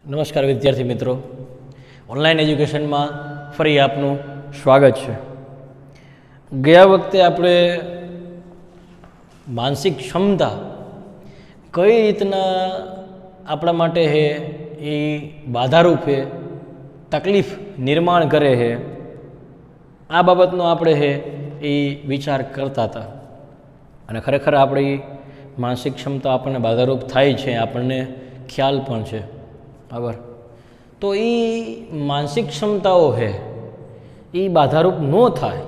નમસ્કાર વિદ્યાર્થી મિત્રો, ઓનલાઈન એજ્યુકેશનમાં ફરી આપનું સ્વાગત છે. ગયા વખતે આપણે માનસિક ક્ષમતા કઈ રીતના આપણા માટે છે એ બાધારૂપ છે, તકલીફ નિર્માણ કરે છે, આ બાબતનો આપણે છે એ વિચાર કરતા હતા. અને ખરેખર આપણી માનસિક ક્ષમતા આપણને બાધારૂપ થાય છે, આપણને ખ્યાલ પણ છે. બરાબર. તો એ માનસિક ક્ષમતાઓ છે એ બાધારૂપ ન થાય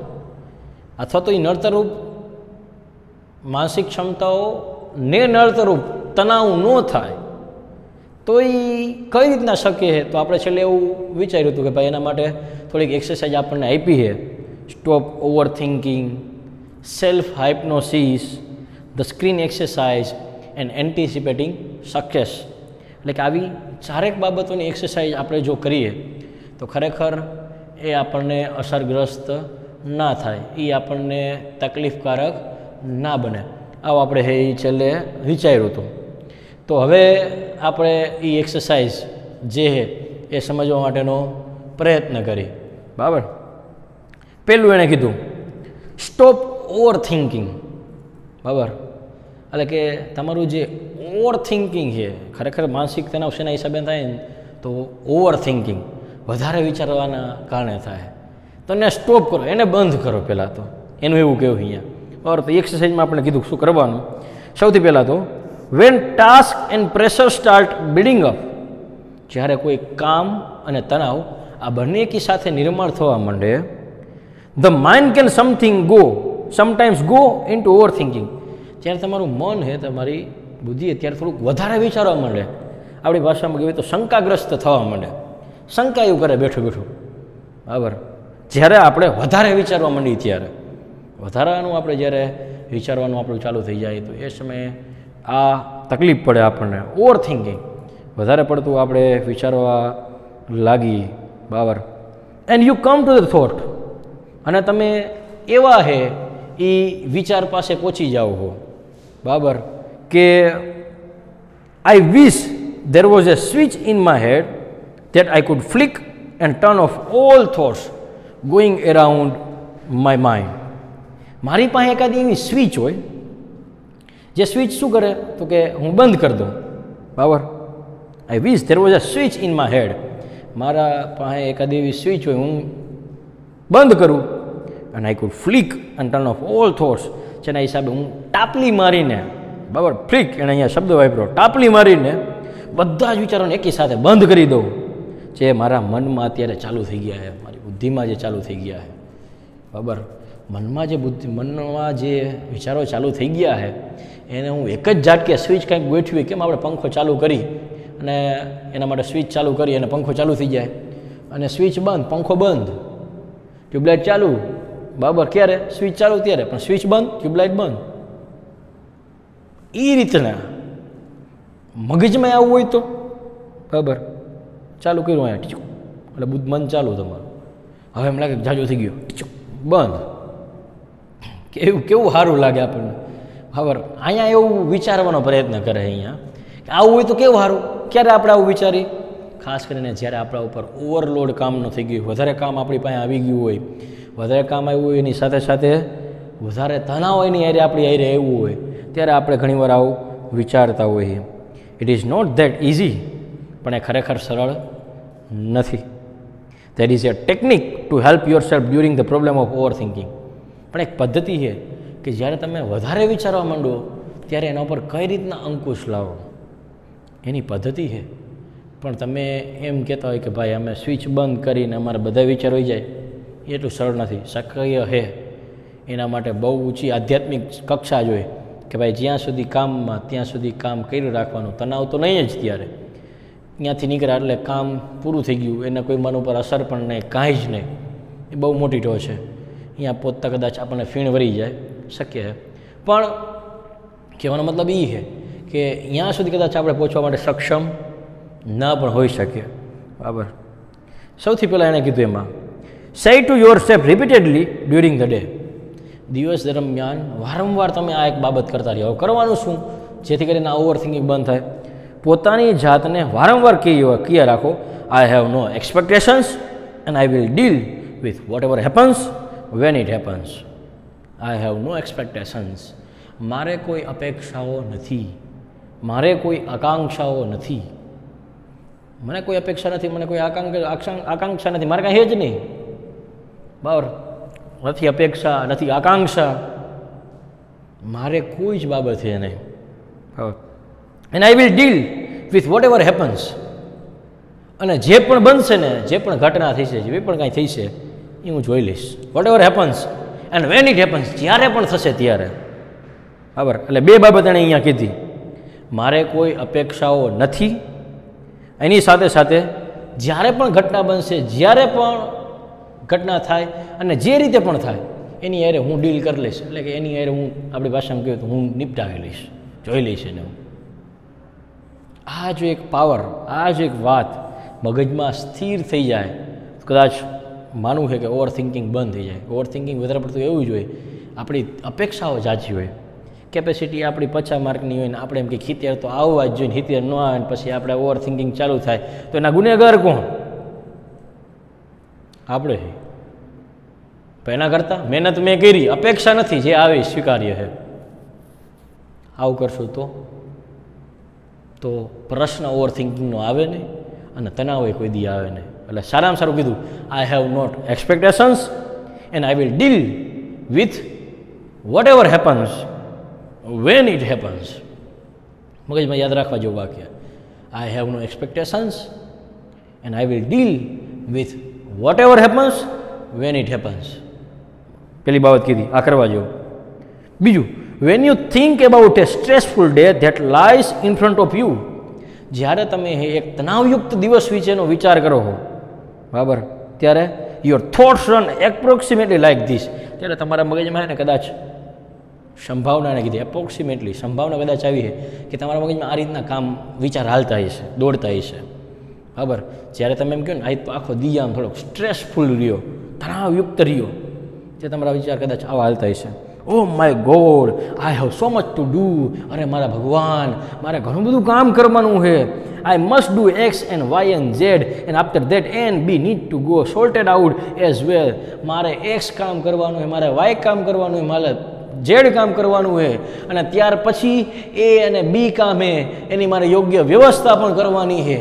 અથવા તો એ નડતરરૂપ માનસિક ક્ષમતાઓ ને નડતરરૂપ તણાવ ન થાય તો એ કઈ રીતના શક્ય છે? તો આપણે છેલ્લે એવું વિચાર્યું હતું કે ભાઈ એના માટે થોડીક એક્સરસાઇઝ આપણને આપી છે. Stop overthinking, self hypnosis, the screen exercise and anticipating success. એટલે કે આવી ચારેક બાબતોની એક્સરસાઇઝ આપણે જો કરીએ તો ખરેખર એ આપણને અસરગ્રસ્ત ના થાય, એ આપણને તકલીફકારક ના બને. આવું આપણે એ છેલ્લે વિચાર્યું હતું. તો હવે આપણે એ એક્સરસાઇઝ જે છે એ સમજવા માટેનો પ્રયત્ન કરી. બરાબર. પહેલું એણે કીધું સ્ટોપ ઓવર થિંકિંગ. બરાબર. એટલે કે તમારું જે ઓવર થિંકિંગ છે, ખરેખર માનસિક તણાવ શેના હિસાબે થાય ને તો ઓવર થિંકિંગ, વધારે વિચારવાના કારણે થાય. તો એને સ્ટોપ કરો, એને બંધ કરો. પહેલાં તો એનું એવું કહેવું અહીંયા. બરાબર. તો એક્સરસાઇઝમાં આપણે કીધું શું કરવાનું. સૌથી પહેલાં તો when task and pressure start building up, જ્યારે કોઈ કામ અને તણાવ આ બંને એકી સાથે નિર્માણ થવા માંડે, the mind can sometimes go into over thinking. જ્યારે તમારું મન છે, તમારી બુદ્ધિ ત્યારે થોડુંક વધારે વિચારવા માંડે, આપણી ભાષામાં કહેવાય તો શંકાગ્રસ્ત થવા માંડે, શંકા એવું કરે બેઠું બેઠું. બરાબર. જ્યારે આપણે વધારે વિચારવા માંડીએ ત્યારે વધારાનું આપણે જ્યારે વિચારવાનું આપણું ચાલુ થઈ જાય તો એ સમયે આ તકલીફ પડે આપણને. ઓવર થિંકિંગ, વધારે પડતું આપણે વિચારવા લાગી. બરાબર. And you come to the thought, અને તમે એવા છે એ વિચાર પાસે પહોંચી જાઓ છો. બરાબર. કે I wish there was a switch in my head that I could flick and turn off all thoughts going around my mind. મારી પાસે એકાદી એવી સ્વિચ હોય, જે સ્વિચ શું કરે તો કે હું બંધ કરી દઉં. બરાબર. I wish there was a switch in my head, મારા પાસે એકાદી એવી સ્વિચ હોય, હું બંધ કરું અને આઈ could flick and turn off all thoughts, જેના હિસાબે હું ટાપલી મારીને, બરાબર, ફ્લિક એને અહીંયા શબ્દ વાપર્યો, ટાપલી મારીને બધા જ વિચારોને એકી સાથે બંધ કરી દઉં જે મારા મનમાં અત્યારે ચાલુ થઈ ગયા છે, મારી બુદ્ધિમાં જે ચાલુ થઈ ગયા છે. બરાબર. મનમાં જે વિચારો ચાલુ થઈ ગયા છે એને હું એક જ ઝાટકે સ્વિચ કંઈક ગોઠવી, કેમ આપણે પંખો ચાલુ કરી અને એના માટે સ્વિચ ચાલુ કરી અને પંખો ચાલુ થઈ જાય, અને સ્વિચ બંધ, પંખો બંધ, ટ્યુબલાઇટ ચાલુ. બરાબર. ક્યારે સ્વિચ ચાલુ ત્યારે, પણ સ્વિચ બંધ, ટ્યુબલાઇટ બંધ. એ રીતના મગજમાં આવું હોય તો બરાબર, ચાલુ કર્યું અહીંયા ટીચું એટલે મન ચાલુ તમારું, હવે એમ લાગે જાજો થઈ ગયો, ટીચું બંધ. કેવું સારું લાગે આપણને. બરાબર. અહીંયા એવું વિચારવાનો પ્રયત્ન કરે અહીંયા કે આવું હોય તો કેવું સારું. ક્યારે આપણે આવું વિચારી? ખાસ કરીને જ્યારે આપણા ઉપર ઓવરલોડ કામ ન થઈ ગયું, વધારે કામ આપણી પાસે આવી ગયું હોય, વધારે કામ આવ્યું હોય, એની સાથે સાથે વધારે તણાવ એની હારે આપણી હારે આવ્યું હોય, ત્યારે આપણે ઘણીવાર આવું વિચારતા હોઈએ. It is not that easy, પણ એ ખરેખર સરળ નથી. That is a technique to help yourself during the problem of overthinking. પણ એક પદ્ધતિ છે કે જ્યારે તમે વધારે વિચારવા માંડો ત્યારે એના ઉપર કઈ રીતના અંકુશ લાવો, એની પદ્ધતિ છે. પણ તમે એમ કહેતા હોય કે ભાઈ અમે સ્વિચ બંધ કરીને અમારા બધા વિચાર હોઈ જાય, એટલું સરળ નથી. શક્ય છે એના માટે બહુ ઊંચી આધ્યાત્મિક કક્ષા જોઈએ કે ભાઈ જ્યાં સુધી કામમાં ત્યાં સુધી કામ કર્યું રાખવાનું, તણાવ તો નહીં જ ત્યારે, ત્યાંથી નીકળ્યા એટલે કામ પૂરું થઈ ગયું, એને કોઈ મન ઉપર અસર પણ નહીં, કાંઈ જ નહીં. એ બહુ મોટી ટો છે. અહીંયા પહોંચતા કદાચ આપણને ફીણ વળી જાય, શક્ય છે. પણ કહેવાનો મતલબ એ છે કે અહીંયા સુધી કદાચ આપણે પહોંચવા માટે સક્ષમ ના પણ હોઈ શકીએ. બરાબર. સૌથી પહેલાં એણે કીધું એમાં say to yourself repeatedly during the day. દિવસ દરમિયાન વારંવાર તમે આ એક બાબત કરતા રહ્યો. કરવાનું શું જેથી કરીને આ ઓવર થિંકિંગ બંધ થાય? પોતાની જાતને વારંવાર કહ્યા રાખો, I have no expectations and I will deal with whatever happens when it happens. I have no expectations. મારે કોઈ અપેક્ષાઓ નથી, મારે કોઈ આકાંક્ષાઓ નથી. મને કોઈ અપેક્ષા નથી, મને કોઈ આકાંક્ષા નથી, મારે કાંઈ હે જ નહીં. બરાબર, નથી અપેક્ષા, નથી આકાંક્ષા, મારે કોઈ જ બાબત છે નહીં. બરાબર. And I will deal with whatever happens. અને જે પણ બનશે ને, જે પણ ઘટના થશે, જે પણ કાંઈ થશે એ હું જોઈ લઈશ. Whatever happens and when it happens. જ્યારે પણ થશે ત્યારે. બરાબર. એટલે બે બાબત એણે અહીંયા કીધી. મારે કોઈ અપેક્ષાઓ નથી, એની સાથે સાથે જ્યારે પણ ઘટના બનશે, જ્યારે પણ ઘટના થાય અને જે રીતે પણ થાય એની હારે હું ડીલ કરી લઈશ. એટલે કે એની હારે હું, આપણી ભાષામાં કહ્યું તો હું નિપટાવી લઈશ, જોઈ લઈશ એને હું. આ જો એક પાવર, આ જો એક વાત મગજમાં સ્થિર થઈ જાય તો કદાચ માનવું છે કે ઓવર થિંકિંગ બંધ થઈ જાય. ઓવર થિંકિંગ વધારે પડતું એવું જ હોય, આપણી અપેક્ષાઓ જાજી હોય, કેપેસિટી આપણી 50 માર્કની હોય ને આપણે એમ કે 70 તો આવવા જ જોઈએ, 70 ન આવે ને પછી આપણે ઓવર થિંકિંગ ચાલુ થાય તો એના ગુનેગાર કોણ? આપણે. પણ એના કરતાં મહેનત મેં કરી, અપેક્ષા નથી, જે આવે સ્વીકાર્ય છે. આવું કરશું તો પ્રશ્ન ઓવર થિંકિંગનો આવે નહીં અને તણાવ કોઈ દી આવે નહીં. એટલે સારામાં સારું કીધું, I have not expectations and I will deal with whatever happens when it happens. મગજમાં યાદ રાખવા જેવું વાક્ય. I have no expectations and I will deal with whatever happens when it happens. પેલી બાબત કીધી, આ કરવા જેવું. બીજું, when you think about a stressful day that lies in front of you. જ્યારે તમે એક તણાવયુક્ત દિવસ વિશેનો વિચાર કરો છો, બરાબર, ત્યારે your thoughts run approximately like this. ત્યારે તમારા મગજમાં ને કદાચ સંભાવનાને કીધી, એપ્રોક્સિમેટલી સંભાવના કદાચ આવી છે કે તમારા મગજમાં આ રીતના વિચાર હાલતા હશે, દોડતા હશે. બરાબર. જ્યારે તમે એમ કહો ને આ તો આખો દી આમ થોડોક સ્ટ્રેસફુલ રહ્યો, તણાવયુક્ત રહ્યો, તે તમારા વિચાર કદાચ આવા હાલતા હશે. Oh my God, I have so much to do. અરે મારા ભગવાન, મારે ઘણું બધું કામ કરવાનું છે. I must do X and Y and Z and after that and B need to go sorted out as well. મારે એક્સ કામ કરવાનું છે, મારે વાય કામ કરવાનું છે, મારે ઝેડ કામ કરવાનું છે, અને ત્યાર પછી એ અને બી કામ છે એની મારે યોગ્ય વ્યવસ્થા પણ કરવાની છે.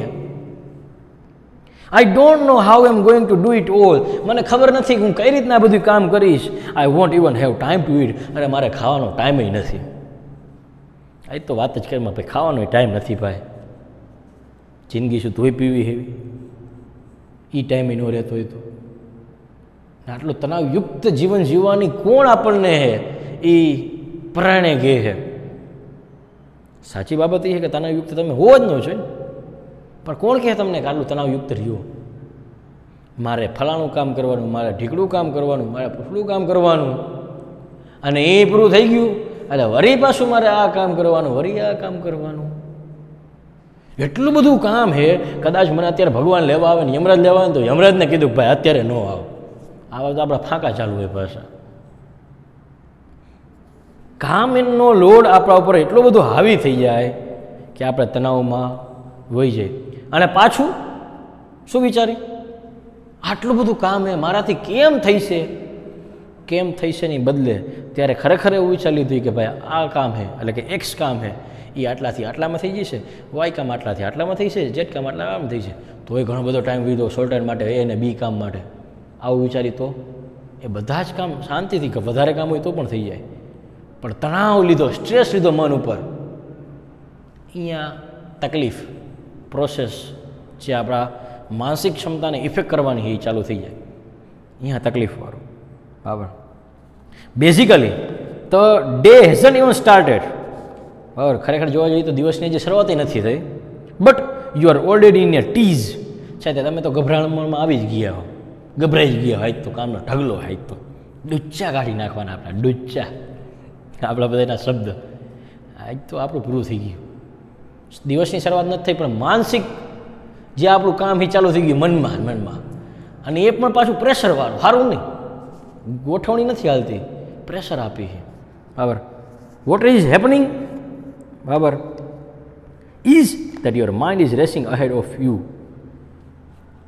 I don't know how am going to do it all. મને ખબર નથી કે હું કઈ રીતના બધું કામ કરીશ. I want even have time to it. અરે મારે ખાવાનો ટાઈમ નથી. આ તો વાત જ કરીમાં ભાઈ, ખાવાનો ટાઈમ નથી ભાઈ. જિંદગી શું ધોઈ પીવી હેવી, એ ટાઈમે ન રહેતો હોય તો. આટલું તણાવયુક્ત જીવન જીવવાની કોણ આપણને હે એ પ્રાણે કહે છે. સાચી બાબત એ છે કે તણાવયુક્ત તમે હોવો જ ન જોઈએ, પણ કોણ કહે તમને કે આટલું તણાવયુક્ત રહ્યો? મારે ફલાણું કામ કરવાનું, મારે ઢીકડું કામ કરવાનું, મારે પૂછડું કામ કરવાનું, અને એ પૂરું થઈ ગયું એટલે વળી પાછું મારે આ કામ કરવાનું, વળી આ કામ કરવાનું. એટલું બધું કામ છે. કદાચ મને અત્યારે ભગવાન લેવા આવે ને યમરાજ લેવા આવે ને તો યમરાજને કીધું ભાઈ અત્યારે ન આવો. આવા તો આપણા ફાંકા ચાલુ હોય પાછા. કામનો લોડ આપણા ઉપર એટલો બધો હાવી થઈ જાય કે આપણે તણાવમાં વહી જાય. અને પાછું શું વિચારી, આટલું બધું કામ એ મારાથી કેમ થઈશે ની બદલે ત્યારે ખરેખર એવું વિચારી લીધું કે ભાઈ આ કામ છે, એટલે કે એક્સ કામ છે એ આટલાથી આટલામાં થઈ જશે, વાય કામ આટલાથી આટલામાં થઈ છે, ઝેડ કામ આટલામાં થઈ છે. તો એ ઘણો બધો ટાઈમ લીધો શોર્ટ માટે, એ અને બી કામ માટે. આવું વિચારી તો એ બધા જ કામ શાંતિથી, વધારે કામ હોય તો પણ થઈ જાય. પણ તણાવ લીધો, સ્ટ્રેસ લીધો મન ઉપર, અહીંયા તકલીફ પ્રોસેસ જે આપણા માનસિક ક્ષમતાને ઇફેક્ટ કરવાની એ ચાલુ થઈ જાય. અહીંયા તકલીફવાળું. બરાબર. બેઝિકલી તો ડે હેઝન્ટ ઇવન સ્ટાર્ટેડ. બરાબર. ખરેખર જોવા જઈએ તો દિવસની જે શરૂઆત નથી થઈ, but you are already in A tease. છે તમે તો ગભરામણમાં આવી જ ગયા હો, ગભરાઈ જ ગયા. હાઈ તો કામનો ઢગલો, હાઈ તો ડુચ્ચા કાઢી નાખવાના આપણા, ડુચ્ચા આપણા બધાના શબ્દ. આજ તો આપણું પૂરું થઈ ગયું. દિવસની શરૂઆત નથી થઈ, પણ માનસિક જે આપણું કામ એ ચાલુ થઈ ગયું મનમાં. અને એ પણ પાછું પ્રેશરવાળું. સારું નહીં, ગોઠવણી નથી હાલતી, પ્રેશર આપી છે. બરાબર. What is happening? બરાબર. Is that your mind is racing ahead of you.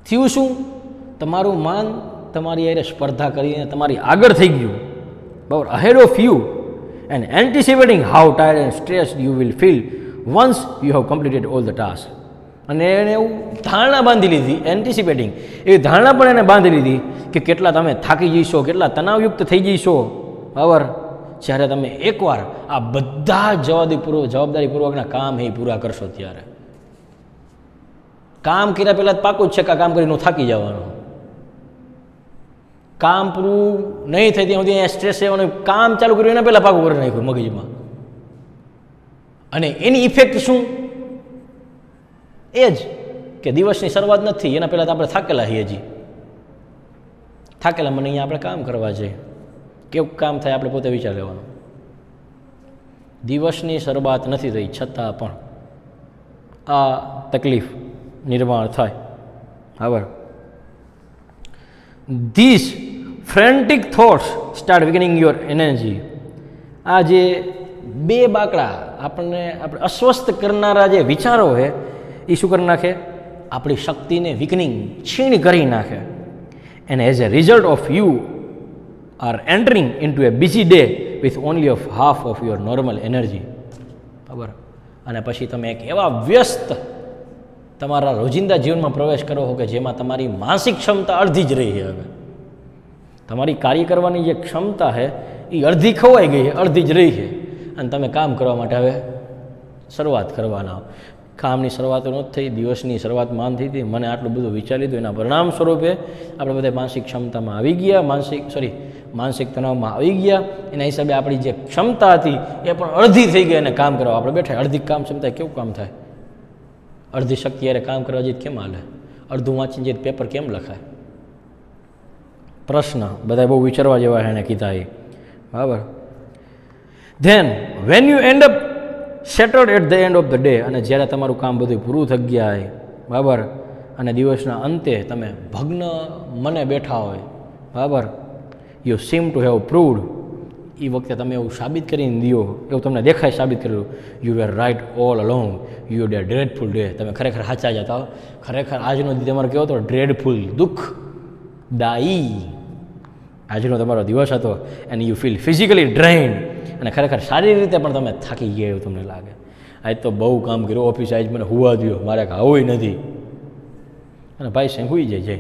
થયું શું? તમારું માન તમારી હારે સ્પર્ધા કરીને તમારી આગળ થઈ ગયું, બરાબર, ahead of you, and anticipating how tired and stressed you will feel once you have completed all the task. અને એને એવું ધારણા બાંધી લીધી, એન્ટિસિપેટિંગ એવી ધારણા પણ એને બાંધી લીધી કે કેટલા તમે થાકી જઈશો, કેટલા તણાવયુક્ત થઈ જઈશો, બરાબર, જ્યારે તમે એકવાર આ બધા જવાબદારીપૂર્વકના કામ એ પૂરા કરશો. ત્યારે કામ કર્યા પહેલાં જ પાકું જ છે કે આ કામ કરીને થાકી જવાનું. કામ પૂરું નહીં થાય ત્યાં સુધી અહીંયા સ્ટ્રેસ રહેવાનું. કામ ચાલુ કર્યું એના પહેલાં પાકું કરી નાખ્યું મગજમાં. અને એની ઇફેક્ટ શું? એ જ કે દિવસની શરૂઆત નથી, એના પહેલાં તો આપણે થાકેલા છીએ. હજી થાકેલા મને અહીંયા આપણે કામ કરવા જઈએ, કેવું કામ થાય આપણે પોતે વિચાર લેવાનો. દિવસની શરૂઆત નથી થઈ છતાં પણ આ તકલીફ નિર્માણ થાય. બરાબર. This frantic thoughts start weakening your energy. આ જે બે બાકડા આપણે અસ્વસ્થ કરનારા જે વિચારો છે એ શું કરી નાખે? આપણી શક્તિને વિકનિંગ, છીણ કરી નાખે. And as a result of you are entering into a busy day with only of half of your normal energy. બરાબર. અને પછી તમે એક એવા વ્યસ્ત તમારા રોજિંદા જીવનમાં પ્રવેશ કરો છો કે જેમાં તમારી માનસિક ક્ષમતા અડધી જ રહી છે. હવે તમારી કાર્ય કરવાની જે ક્ષમતા છે એ અડધી ખોવાઈ ગઈ છે, અડધી જ રહી છે. અને તમે કામ કરવા માટે હવે શરૂઆત કરવાના. કામની શરૂઆત નહોતી થઈ, દિવસની શરૂઆત માન થઈ હતી. મને આટલું બધું વિચારી લીધું, એના પરિણામ સ્વરૂપે આપણે બધા માનસિક ક્ષમતામાં આવી ગયા, માનસિક તણાવમાં આવી ગયા. એના હિસાબે આપણી જે ક્ષમતા હતી એ પણ અડધી થઈ ગઈ. અને કામ કરવા આપણે બેઠા, અડધી કામ ક્ષમતા કેવું કામ થાય? અડધી શક્તિ યારે કામ કરવા જઈએ કેમ હાલે? અડધું વાંચીને જઈએ પેપર કેમ લખાય? પ્રશ્ન બધા બહુ વિચારવા જેવા એને કીધા એ. બરાબર. Then when you end up settled at the end of the day, અને જ્યારે તમારું કામ બધું પૂરું થઈ ગયા હોય, બરાબર, અને દિવસના અંતે તમે ભગ્ન મને બેઠા હોય, બરાબર, you seem to have proved, એ વખતે તમે એવું સાબિત કરીને દો, એવું તમને દેખાય સાબિત કરેલું, you were right all along, you day dreadful day. તમે ખરેખર સાચા જતા હો. ખરેખર આજનો દી તમારે કેવો હતો? ડ્રેડફુલ, દુઃખદાયી આજનો તમારો દિવસ હતો. એન્ડ યુ ફીલ ફિઝિકલી ડ્રેઇન્ડ, અને ખરેખર શારીરિક રીતે પણ તમે થાકી ગયા એવું તમને લાગે. આજ તો બહુ કામ કર્યું ઓફિસ, આજ મને હુવા દો, મારે ખાવું નથી. અને ભાઈ સાહેબ હુઈ જાય.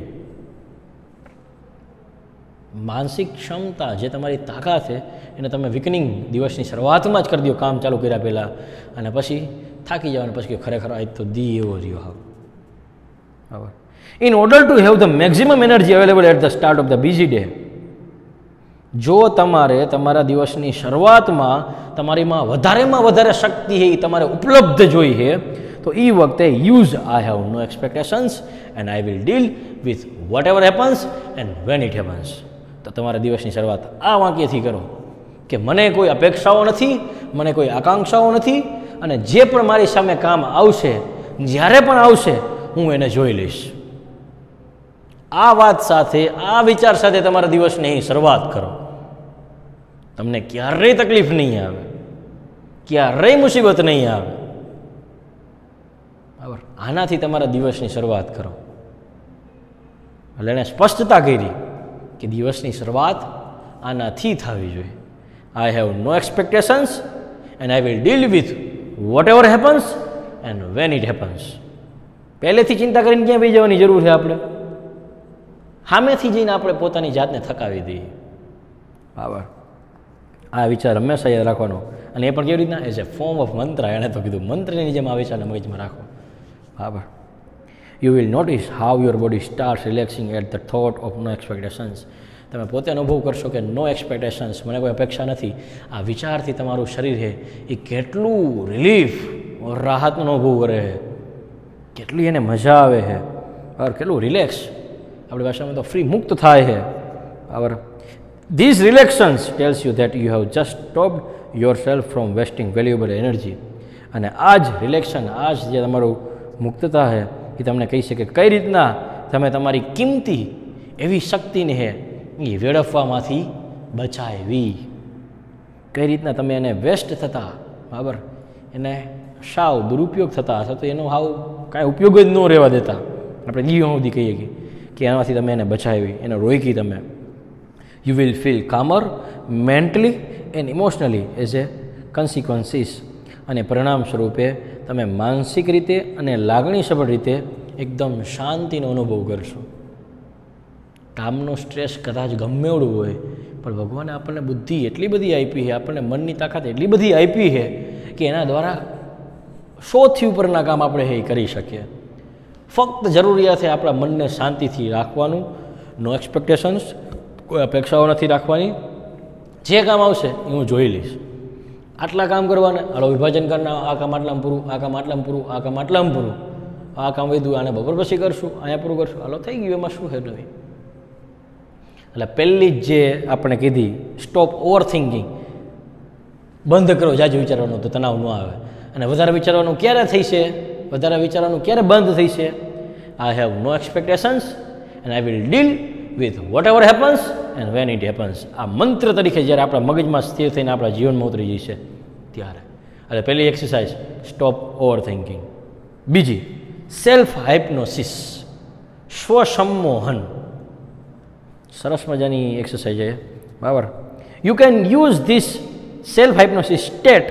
માનસિક ક્ષમતા જે તમારી તાકાત છે એને તમે વિકનિંગ દિવસની શરૂઆતમાં જ કરી દો, કામ ચાલુ કર્યા પહેલાં, અને પછી થાકી જાવ. અને પછી ખરેખર આજ તો દી એવો રહ્યો. હા, બરાબર. In order to have the maximum energy available at the start of the busy day, જો તમારે તમારા દિવસની શરૂઆતમાં તમારીમાં વધારેમાં વધારે શક્તિ છે એ તમારે ઉપલબ્ધ જોઈ છે, તો એ વખતે use I have no expectations and I will deal with whatever happens and when it happens. તો તમારા દિવસની શરૂઆત આ વાક્યથી કરો કે મને કોઈ અપેક્ષાઓ નથી, મને કોઈ આકાંક્ષાઓ નથી, અને જે પણ મારી સામે કામ આવશે, જ્યારે પણ આવશે, હું એને જોઈ લઈશ. આ વાત સાથે, આ વિચાર સાથે તમારા દિવસની શરૂઆત કરો. તમને ક્યારેય તકલીફ નહીં આવે, ક્યારેય મુસીબત નહીં આવે. બરાબર. આનાથી તમારા દિવસની શરૂઆત કરો. એટલે એને સ્પષ્ટતા કરી કે દિવસની શરૂઆત આનાથી થવી જોઈએ. I have no expectations and I will deal with whatever happens and when it happens. પહેલેથી ચિંતા કરીને ક્યાં બી જવાની જરૂર છે? આપણે સામેથી જઈને આપણે પોતાની જાતને થકાવી દઈએ. બરાબર. આ વિચાર હંમેશા યાદ રાખવાનો. અને એ પણ કેવી રીતના? એઝ એ ફોર્મ ઓફ મંત્ર. એણે તો કીધું મંત્રની જેમ આ વિચારને મગજમાં રાખો. બરાબર. You will notice how your body start relaxing at the thought of no expectations. તમે પોતે અનુભવ કરશો કે નો એક્સપેક્ટેશન્સ, મને કોઈ અપેક્ષા નથી. આ વિચારથી તમારું શરીર છે એ કેટલું રિલીફ, રાહતનો અનુભવ કરે છે, કેટલી એને મજા આવે છે, બરાબર, કેટલું રિલેક્સ, આપણી ભાષામાં તો ફ્રી, મુક્ત થાય છે. બરાબર. This relaxations tells you that you have just stopped yourself from wasting valuable energy. અને આ જ રિલેક્શન, આ જ જે તમારું મુક્તતા છે એ તમને કહી શકે કઈ રીતના તમે તમારી કિંમતી એવી શક્તિને છે એ વેડફવામાંથી બચાવી, કઈ રીતના તમે એને વેસ્ટ થતા, બરાબર, એને સાવ દુરુપયોગ થતા હશે તો એનો હાવ કાંઈ ઉપયોગ જ ન રહેવા દેતા. આપણે જીવન સુધી કહીએ કે એનાથી તમે એને બચાવી, એને રોકી તમે. You will feel calmer mentally and emotionally as a consequences. અને પરિણામ સ્વરૂપે તમે માનસિક રીતે અને લાગણીસભર રીતે એકદમ શાંતિનો અનુભવ કરશો. કામનો સ્ટ્રેસ કદાચ ગમે એવડું હોય, પણ ભગવાને આપણને બુદ્ધિ એટલી બધી આપી છે, આપણને મનની તાકાત એટલી બધી આપી છે કે એના દ્વારા 100થી ઉપરના કામ આપણે એ કરી શકીએ. ફક્ત જરૂરિયાત છે આપણા મનને શાંતિથી રાખવાનું, નો એક્સપેક્ટેશન્સ, કોઈ અપેક્ષાઓ નથી રાખવાની. જે કામ આવશે એ હું જોઈ લઈશ. આટલા કામ કરવાને, હાલો વિભાજન કરના, આ કામ આટલામાં પૂરું, આ કામ આટલામાં પૂરું, આ કામ આટલામાં પૂરું, આ કામ વધ્યું આને બપોર પછી કરશું, અહીંયા પૂરું કરશું, હાલો થઈ ગયું, એમાં શું છે નહીં. એટલે પહેલી જ જે આપણે કીધી સ્ટોપ ઓવર થિંકિંગ, બંધ કરો જાજુ વિચારવાનું તો તણાવ ન આવે. અને વધારે વિચારવાનું ક્યારે થઈશે, વધારે વિચારવાનું ક્યારે બંધ થઈશે? I have no expectations and I will deal with whatever happens and when it happens. આ મંત્ર તરીકે જ્યારે આપણા મગજમાં સ્થિર થઈને આપણા જીવનમાં ઉતરી જશે ત્યારે. એટલે પહેલી એક્સરસાઇઝ સ્ટોપ ઓવર થિંકિંગ. બીજી સેલ્ફ હાઇપ્નોસિસ, સ્વસંમોહન. સરસ મજાની એક્સરસાઇઝ છે, બરાબર. You can use this self hypnosis state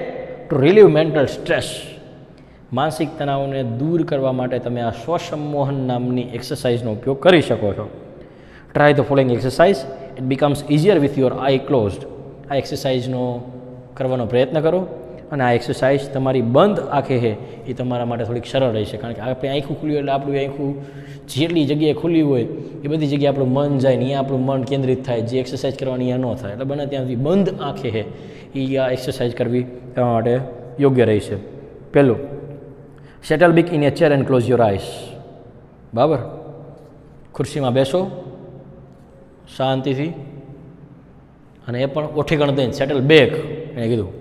to relieve mental stress. માનસિક તણાવને દૂર કરવા માટે તમે આ સ્વસંમોહન નામની એક્સરસાઇઝનો ઉપયોગ કરી શકો છો. Try the following exercise, it becomes easier with your I closed. આ એક્સરસાઇઝનો કરવાનો પ્રયત્ન કરો, અને આ એક્સરસાઇઝ તમારી બંધ આંખે છે એ તમારા માટે થોડીક સરળ રહેશે. કારણ કે આપણે આંખું ખુલ્યું એટલે આપણું આંખું જેટલી જગ્યાએ ખુલ્લી હોય એ બધી જગ્યાએ આપણું મન જાય ને અહીંયા આપણું મન કેન્દ્રિત થાય. જે એક્સરસાઇઝ કરવાની અહીંયા ન થાય. એટલે બને ત્યાં સુધી બંધ આંખે છે એ આ એક્સરસાઇઝ કરવી તમારા માટે યોગ્ય રહેશે. પહેલું, settle back in a chair and close your eyes. બરાબર, ખુરશીમાં બેસો શાંતિથી, અને એ પણ ઓઠીગણ દઈને. સેટલ બેક એને કીધું,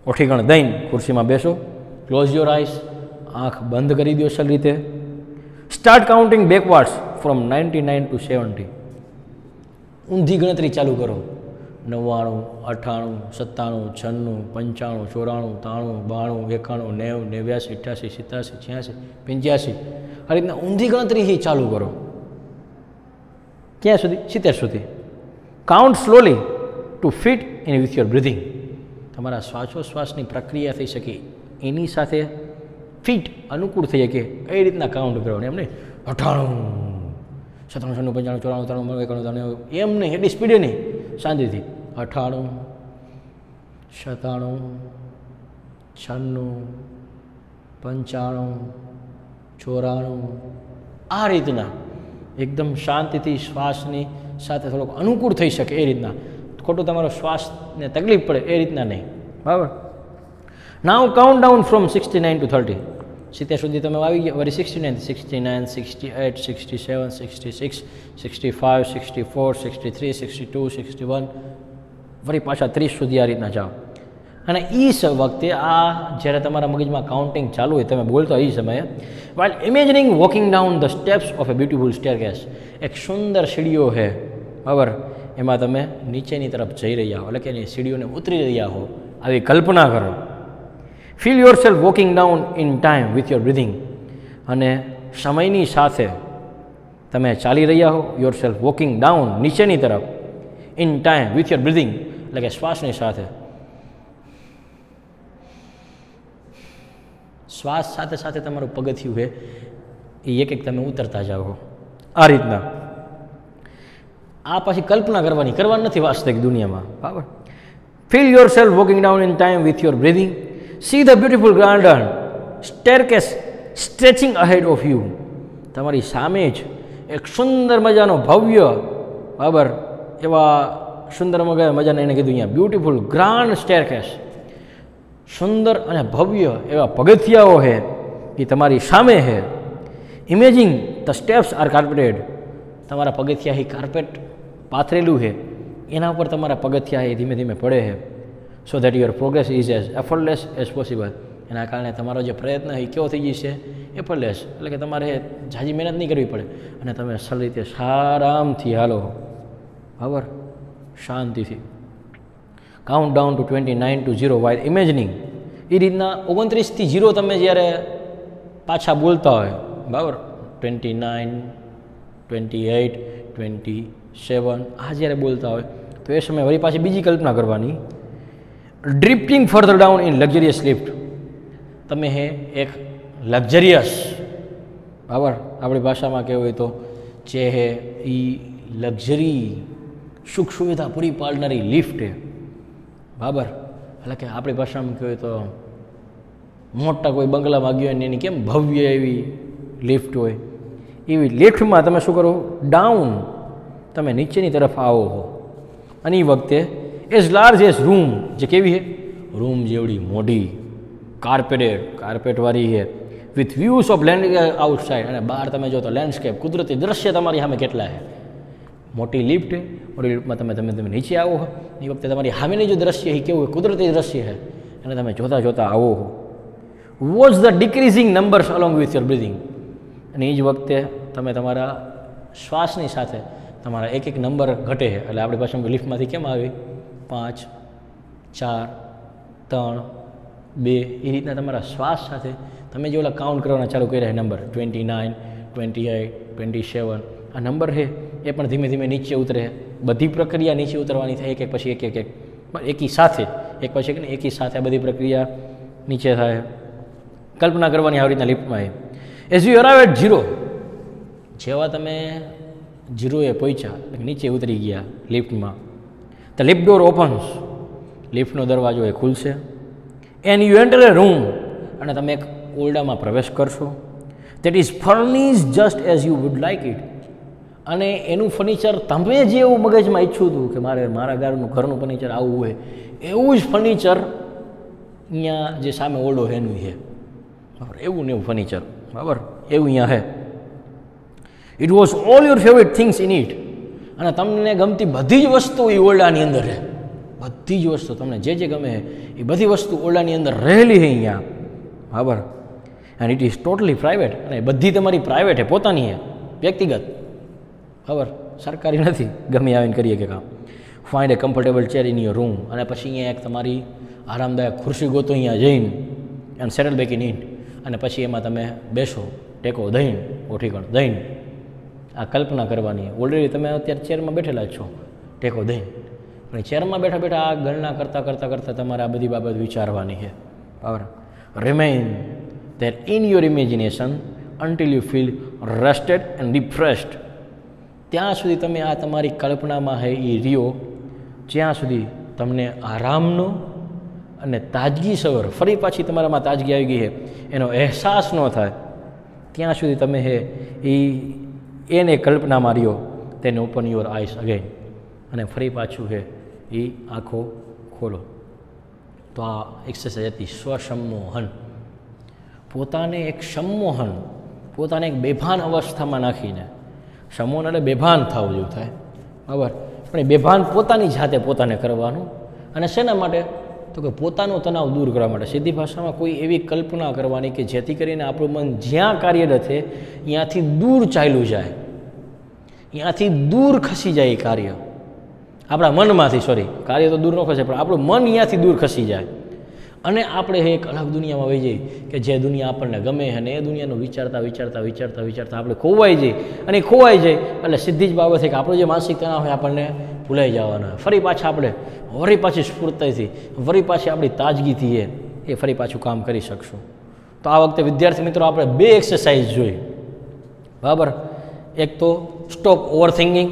ઓઠીગણ દઈને ખુરશીમાં બેસો. ક્લોઝ યોર આઈસ, આંખ બંધ કરી દો સરળ રીતે. Start counting backwards from 99 to 70. ઊંધી ગણતરી ચાલુ કરો. 99, 98, 97, 96, 95, 94, 93, 92, 91, 92, 87, 88, 85. આ રીતના ઊંધી ગણતરી ચાલુ કરો. ક્યાં સુધી? 70 સુધી. Count slowly to fit in with your breathing. તમારા શ્વાસોશ્વાસની પ્રક્રિયા થઈ શકે એની સાથે ફિટ અનુકૂળ થઈ શકે કઈ રીતના કાઉન્ટ કરવાનું. એમ નહીં 98, 97, 95, 94, 93, 91, એમ નહીં, એટલી સ્પીડે નહીં, શાંતિથી 98, 97, 96, 95, 94, આ રીતના એકદમ શાંતિથી શ્વાસની સાથે થોડોક અનુકૂળ થઈ શકે એ રીતના. ખોટું તમારો શ્વાસને તકલીફ પડે એ રીતના નહીં, બરાબર. નાઉ કાઉન્ટ ડાઉન ફ્રોમ 69 to 30. 70 સુધી તમે આવી ગયા, વળી 69, 69, 68, 67, 66, 65, 64, 63, 62, 61, વળી પાછા 30 સુધી આ રીતના જાઓ. અને એ વખતે આ જ્યારે તમારા મગજમાં કાઉન્ટિંગ ચાલુ હોય, તમે બોલતા એ સમયે while imagining walking down the steps of a beautiful staircase. એક સુંદર સીડીઓ છે, બરાબર, એમાં તમે નીચેની તરફ જઈ રહ્યા હો, એટલે કે એની સીડીઓને ઉતરી રહ્યા હો, આવી કલ્પના કરો. Feel your self walking down in time with your breathing. અને સમયની સાથે તમે ચાલી રહ્યા હો. યોર સેલ્ફ વોકિંગ ડાઉન, નીચેની તરફ, in time with your breathing, એટલે કે શ્વાસની સાથે. શ્વાસ સાથે સાથે તમારું પગથિયું છે એ એક એક તમે ઉતરતા જાઓ આ રીતના. આ પછી કલ્પના કરવાની નથી વાસ્તવિક દુનિયામાં, બરાબર. Feel your self walking down in time with your breathing. See the beautiful garden staircase stretching ahead of you. તમારી સામે જ એક સુંદર મજાનો ભવ્ય, બરાબર, એવા સુંદર મજાને એને કીધું અહીંયા બ્યુટિફુલ ગ્રાન્ડ સ્ટેરકેસ. સુંદર અને ભવ્ય એવા પગથિયાઓ છે એ તમારી સામે છે. Imaging the steps are carpeted. તમારા પગથિયા એ કાર્પેટ પાથરેલું છે, એના ઉપર તમારા પગથિયા એ ધીમે ધીમે પડે છે. So that your progress is as effortless as possible. એના કારણે તમારો જે પ્રયત્ન એ કેવો થઈ જશે? એફર્ટલેસ, એટલે કે તમારે ઝાઝી મહેનત નહીં કરવી પડે અને તમે સરળ રીતે આરામથી હાલો, બરાબર, શાંતિથી. Count down to 29 to 0 while imagining એ રીતના 29થી 0 તમે જ્યારે પાછા બોલતા હોય, બરાબર, 29, 28, 27 આ જ્યારે બોલતા હોય તો એ સમયે વળી પાછી બીજી કલ્પના કરવાની, ડ્રિફ્ટિંગ further down in luxurious lift. તમે હે એક લક્ઝરિયસ, બરાબર, આપણી ભાષામાં કહેવું હોય તો જે હે એ લક્ઝરી સુખ સુવિધા પૂરી પાડનારી લિફ્ટ હે, બરાબર. એટલે કે આપણી ભાષામાં કહેવું હોય તો મોટા કોઈ બંગલામાં ગયો ને એની કેમ ભવ્ય એવી લિફ્ટ હોય, એવી લિફ્ટમાં તમે શું કરો, ડાઉન, તમે નીચેની તરફ આવો હો. અને એ વખતે એઝ લાર્જ એઝ રૂમ, જે કેવી છે, રૂમ જેવડી મોટી, કાર્પેટવાળી છે, with views of land outside, અને બહાર તમે જો તો લેન્ડસ્કેપ, કુદરતી દ્રશ્ય તમારી સામે કેટલા છે. મોટી લિફ્ટ, મોટી લિફ્ટમાં તમે નીચે આવો હો, એ વખતે તમારી સામેની જો દ્રશ્ય એ કેવું હોય, કુદરતી દ્રશ્ય છે, અને તમે જોતા જોતા આવો હો. Watch the decreasing numbers along with your breathing, અને એ જ વખતે તમે તમારા શ્વાસની સાથે તમારા એક એક નંબર ઘટે છે. એટલે આપણી પાસે લિફ્ટમાંથી કેમ આવી 5, 4, 3, 2 એ રીતના તમારા શ્વાસ સાથે તમે જે ઓલા કાઉન્ટ કરવાના ચાલુ કર્યા નંબર 29, 28, 27 આ નંબર છે એ પણ ધીમે ધીમે નીચે ઉતરે. બધી પ્રક્રિયા નીચે ઉતરવાની થાય, એક એક પછી એક એકી સાથે, એક પછી એક ને એકી સાથે આ બધી પ્રક્રિયા નીચે થાય. કલ્પના કરવાની આવી રીતના લિફ્ટમાં એ એઝ યુ અરાઇવ એટ 0, જેવા તમે 0એ પહોંચ્યા, નીચે ઉતરી ગયા લિફ્ટમાં, ધ લિફ્ટ ડોર ઓપન્સ, લિફ્ટનો દરવાજો એ ખુલશે. And you enter A room, અને તમે એક ઓરડામાં પ્રવેશ કરશો. That is furnish just as you would like it, અને એનું ફર્નિચર તમે જે એવું મગજમાં ઈચ્છું હતું કે મારે મારા ઘરનું ફર્નિચર આવું હોય, એવું જ ફર્નિચર અહીંયા જે સામે ઓરડો છે એનું છે, બરાબર, એવું ને એવું ફર્નિચર, બરાબર, એવું અહીંયા છે. It was all your favourite things in it, અને તમને ગમતી બધી જ વસ્તુ એ ઓરડાની અંદર છે. બધી જ વસ્તુ તમને જે જે ગમે એ બધી વસ્તુ ઓરડાની અંદર રહેલી છે અહીંયા, બરાબર. And it is totally private, અને બધી તમારી પ્રાઇવેટ છે, પોતાની છે, વ્યક્તિગત, બરાબર, સરકારી નથી, ગમે આવીને કરીએ કે કામ. Find A comfortable chair in your room, અને પછી અહીંયા એક તમારી આરામદાયક ખુરશી ગોતો અહીંયા જઈને, and settle back in it, અને પછી એમાં તમે બેસો, ટેકો દઈને, ગોઠીકણ દઈને. આ કલ્પના કરવાની, ઓલરેડી તમે અત્યારે ચેરમાં બેઠેલા જ છો, ટેકો દઈને, પણ ચેરમાં બેઠા બેઠા આ ગણના કરતાં તમારે આ બધી બાબત વિચારવાની છે, બરાબર. Remain there in your imagination until you feel rested and refreshed, ત્યાં સુધી તમે આ તમારી કલ્પનામાં છે એ રહ્યો, જ્યાં સુધી તમને આરામનો અને તાજગી સવાર, ફરી પાછી તમારામાં તાજગી આવી ગઈ છે એનો અહેસાસ ન થાય, ત્યાં સુધી તમે છે એને કલ્પનામાં રહ્યો. તેને ઓપન યોર આઈસ અગેન, અને ફરી પાછું છે એ આંખો ખોલો. તો આ એક્સરસાઇઝ હતી સ્વસંમોહન, પોતાને એક સંમોહન, પોતાને એક બેભાન અવસ્થામાં નાખીને, સમોહન એટલે બેભાન થવું જેવું થાય, બરાબર, પણ એ બેભાન પોતાની જાતે પોતાને કરવાનું. અને શેના માટે? તો કે પોતાનો તણાવ દૂર કરવા માટે. સીધી ભાષામાં કોઈ એવી કલ્પના કરવાની કે જેથી કરીને આપણું મન જ્યાં કાર્યરત છે ત્યાંથી દૂર ચાલ્યું જાય, ત્યાંથી દૂર ખસી જાય એ કાર્ય આપણા મનમાંથી. સોરી, કાર્ય તો દૂર ન ખસે, પણ આપણું મન ત્યાંથી દૂર ખસી જાય, અને આપણે એક અલગ દુનિયામાં વહી જઈએ કે જે દુનિયા આપણને ગમે છે, અને એ દુનિયાનું વિચારતા આપણે ખોવાઈ જઈએ, અને ખોવાઈ જાય એટલે સીધી જ બાબત છે કે આપણું જે માનસિક તણાવ હોય આપણને ભૂલાઈ જવાના. ફરી પાછા આપણે વળી પાછી સ્ફૂર્તિથી, વળી પાછી આપણી તાજગીથી એ ફરી પાછું કામ કરી શકશું. તો આ વખતે વિદ્યાર્થી મિત્રો આપણે 2 એક્સરસાઇઝ જોઈ, બરાબર. એક તો સ્ટોપ ઓવર થિંકિંગ,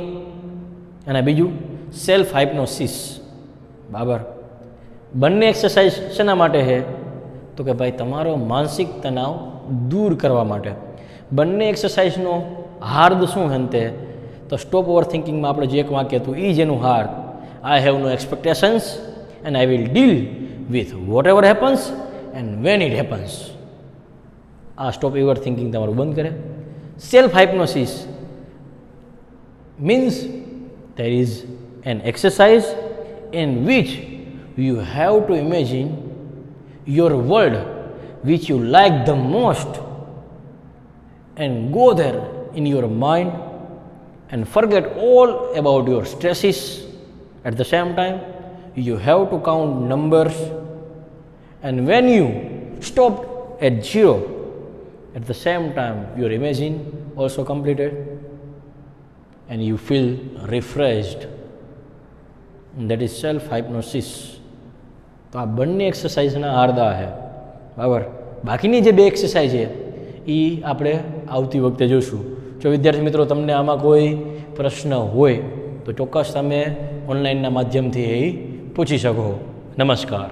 અને બીજું સેલ્ફ હાઇપ્નોસિસ, બરાબર. બંને એક્સરસાઇઝ શેના માટે છે? તો કે ભાઈ તમારો માનસિક તણાવ દૂર કરવા માટે. બંને એક્સરસાઇઝનો હાર્દ શું હંતે? તો સ્ટોપ ઓવર થિંકિંગમાં આપણે જે એક વાક્ય હતું એ જ એનું હાર્દ, I have no expectations and I will deal with whatever happens and when it happens. આ સ્ટોપ ઓવર થિંકિંગ તમારું બંધ કરે. Self hypnosis means there is an exercise in which you have to imagine your world which you like the most and go there in your mind and forget all about your stresses. At the same time you have to count numbers And when you stop at 0, at the same time your imagine also completed and you feel refreshed. That is self hypnosis. તો આ બંને એક્સરસાઇઝના આરદા છે, બરાબર. બાકીની જે બે exercise છે એ આપણે આવતી વખતે જોઈશું. જો વિદ્યાર્થી મિત્રો તમને આમાં કોઈ પ્રશ્ન હોય તો ચોક્કસ તમે ઓનલાઈનના માધ્યમથી એ પૂછી શકો. નમસ્કાર.